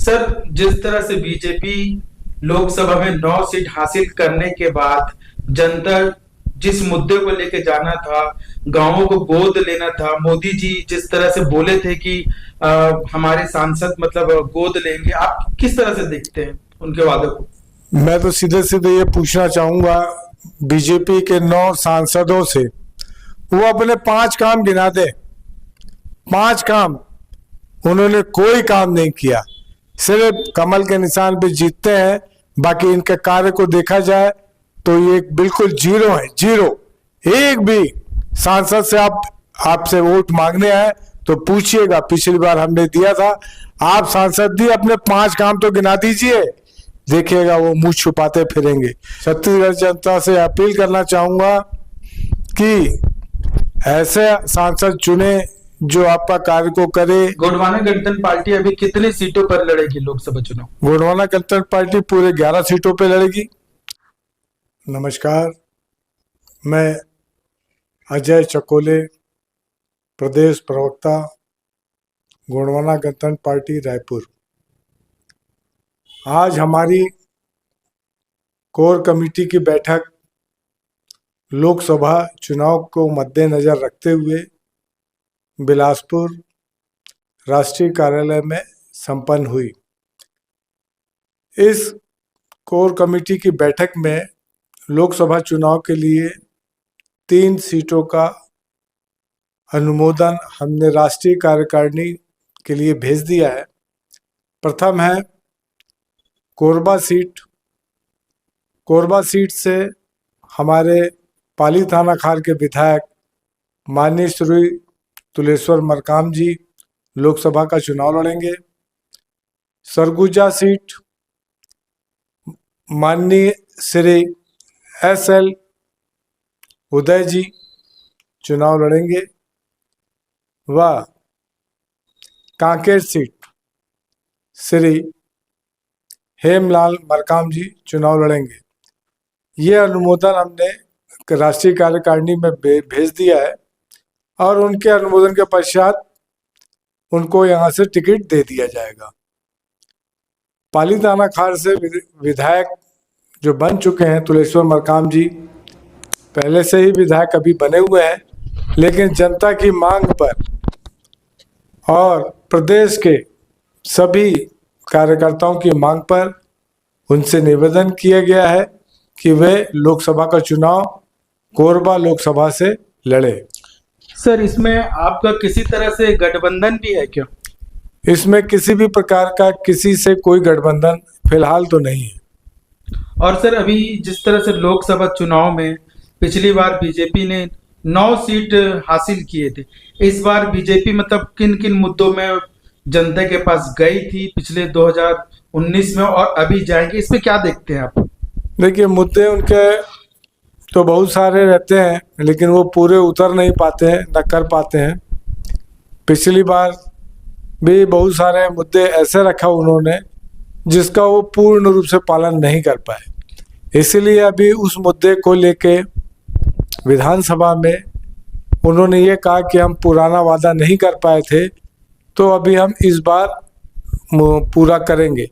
Sir, जिस तरह से बीजेपी लोकसभा में 9 सीट हासिल करने के बाद जनता जिस मुद्दे को लेके जाना था, गांवों को गोद लेना था, मोदी जी जिस तरह से बोले थे कि हमारे सांसद मतलब गोद लेंगे, आप किस तरह से देखते हैं उनके वादे को? मैं तो सीधे सीधे ये पूछना चाहूंगा बीजेपी के 9 सांसदों से, वो अपने 5 काम गिना दे। 5 काम उन्होंने कोई काम नहीं किया, सिर्फ कमल के निशान पे जीतते हैं। बाकी इनके कार्य को देखा जाए तो ये बिल्कुल जीरो है, जीरो। एक भी सांसद से आपसे वोट मांगने आए तो पूछिएगा, पिछली बार हमने दिया था, आप सांसद भी अपने 5 काम तो गिना दीजिए, देखिएगा वो मुंह छुपाते फिरेंगे। छत्तीसगढ़ जनता से अपील करना चाहूंगा कि ऐसे सांसद चुने जो आपका कार्य को करे। गोंडवाना गणतंत्र पार्टी अभी कितनी सीटों पर लड़ेगी लोकसभा चुनाव? गोंडवाना गणतंत्र पार्टी पूरे 11 सीटों पर लड़ेगी। नमस्कार, मैं अजय चकोले, प्रदेश प्रवक्ता, गोंडवाना गणतंत्र पार्टी रायपुर। आज हमारी कोर कमेटी की बैठक लोकसभा चुनाव को मद्देनजर रखते हुए बिलासपुर राष्ट्रीय कार्यालय में संपन्न हुई। इस कोर कमेटी की बैठक में लोकसभा चुनाव के लिए 3 सीटों का अनुमोदन हमने राष्ट्रीय कार्यकारिणी के लिए भेज दिया है। प्रथम है कोरबा सीट। कोरबा सीट से हमारे पाली थाना खार के विधायक माननीय श्री तुलेश्वर मरकाम जी लोकसभा का चुनाव लड़ेंगे। सरगुजा सीट माननीय श्री SL उदय जी चुनाव लड़ेंगे व कांकेर सीट श्री हेमलाल मरकाम जी चुनाव लड़ेंगे। ये अनुमोदन हमने राष्ट्रीय कार्यकारिणी में भेज दिया है और उनके अनुमोदन के पश्चात उनको यहाँ से टिकट दे दिया जाएगा। पाली थाना खार से विधायक जो बन चुके हैं तुलेश्वर मरकाम जी, पहले से ही विधायक अभी बने हुए हैं, लेकिन जनता की मांग पर और प्रदेश के सभी कार्यकर्ताओं की मांग पर उनसे निवेदन किया गया है कि वे लोकसभा का चुनाव कोरबा लोकसभा से लड़े। सर, इसमें आपका किसी तरह से गठबंधन भी है क्या? इसमें किसी भी प्रकार का किसी से कोई गठबंधन फिलहाल तो नहीं है। और सर, अभी जिस तरह से लोकसभा चुनाव में पिछली बार बीजेपी ने 9 सीट हासिल किए थे, इस बार बीजेपी मतलब किन किन मुद्दों में जनता के पास गई थी पिछले 2019 में और अभी जाएंगे, इसमें क्या देखते हैं आप? देखिए, मुद्दे उनके तो बहुत सारे रहते हैं, लेकिन वो पूरे उतर नहीं पाते हैं, न कर पाते हैं। पिछली बार भी बहुत सारे मुद्दे ऐसे रखा उन्होंने जिसका वो पूर्ण रूप से पालन नहीं कर पाए। इसीलिए अभी उस मुद्दे को लेके विधानसभा में उन्होंने ये कहा कि हम पुराना वादा नहीं कर पाए थे, तो अभी हम इस बार पूरा करेंगे।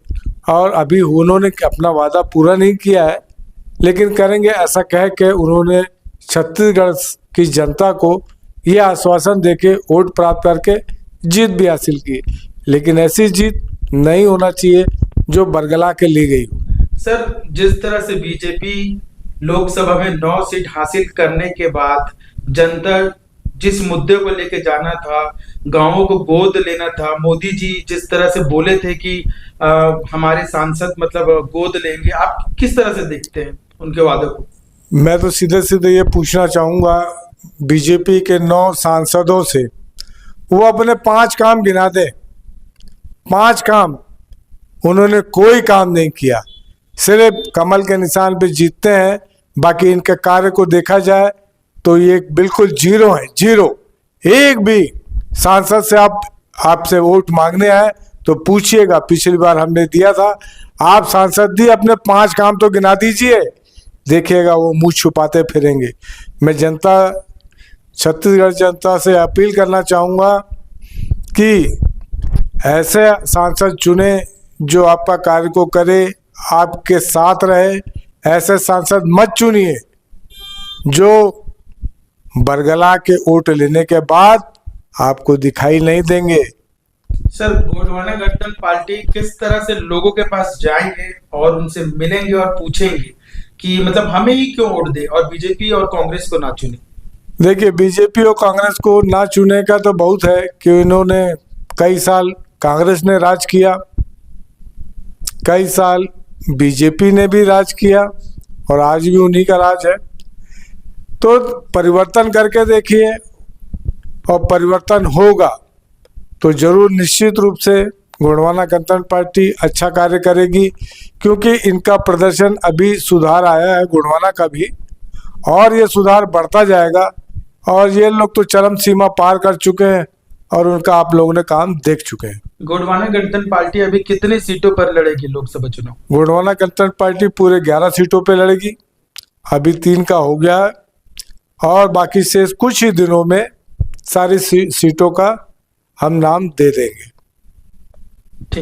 और अभी उन्होंने अपना वादा पूरा नहीं किया है, लेकिन करेंगे ऐसा कह के उन्होंने छत्तीसगढ़ की जनता को यह आश्वासन देके वोट प्राप्त करके जीत भी हासिल की। लेकिन ऐसी जीत नहीं होना चाहिए जो बरगला के ली गई हो। सर, जिस तरह से बीजेपी लोकसभा में 9 सीट हासिल करने के बाद जनता जिस मुद्दे को लेके जाना था, गांवों को गोद लेना था, मोदी जी जिस तरह से बोले थे कि हमारे सांसद मतलब गोद लेंगे, आप किस तरह से देखते हैं उनके वादे को? मैं तो सीधे सीधे ये पूछना चाहूंगा बीजेपी के 9 सांसदों से, वो अपने 5 काम गिना दे। 5 काम उन्होंने कोई काम नहीं किया, सिर्फ कमल के निशान पे जीतते हैं। बाकी इनके कार्य को देखा जाए तो ये बिल्कुल जीरो है, जीरो। एक भी सांसद से आपसे वोट मांगने आए तो पूछिएगा, पिछली बार हमने दिया था, आप सांसद भी अपने 5 काम तो गिना दीजिए, देखिएगा वो मुंह छुपाते फिरेंगे। मैं छत्तीसगढ़ जनता से अपील करना चाहूँगा कि ऐसे सांसद चुने जो आपका कार्य को करे, आपके साथ रहे, ऐसे सांसद मत चुनिए जो बरगला के वोट लेने के बाद आपको दिखाई नहीं देंगे। सर, गोंडवाना गठबंधन पार्टी किस तरह से लोगों के पास जाएंगे और उनसे मिलेंगे और पूछेंगे कि मतलब हमें ही क्यों वोट दे और बीजेपी और कांग्रेस को ना चुने? देखिए, बीजेपी और कांग्रेस को ना चुने का तो बहुत है कि इन्होंने कई साल कांग्रेस ने राज किया, कई साल बीजेपी ने भी राज किया और आज भी उन्हीं का राज है। तो परिवर्तन करके देखिए, और परिवर्तन होगा तो जरूर निश्चित रूप से गोंडवाना गणतंत्र पार्टी अच्छा कार्य करेगी, क्योंकि इनका प्रदर्शन अभी सुधार आया है गोंडवाना का भी, और ये सुधार बढ़ता जाएगा। और ये लोग तो चरम सीमा पार कर चुके हैं और उनका आप लोगों ने काम देख चुके हैं। गोंडवाना गणतंत्र पार्टी अभी कितनी सीटों पर लड़ेगी लोकसभा चुनाव? गोंडवाना गणतंत्र पार्टी पूरे 11 सीटों पे लड़ेगी, अभी 3 का हो गया है और बाकी शेष कुछ ही दिनों में सारी सीटों का हम नाम दे देंगे।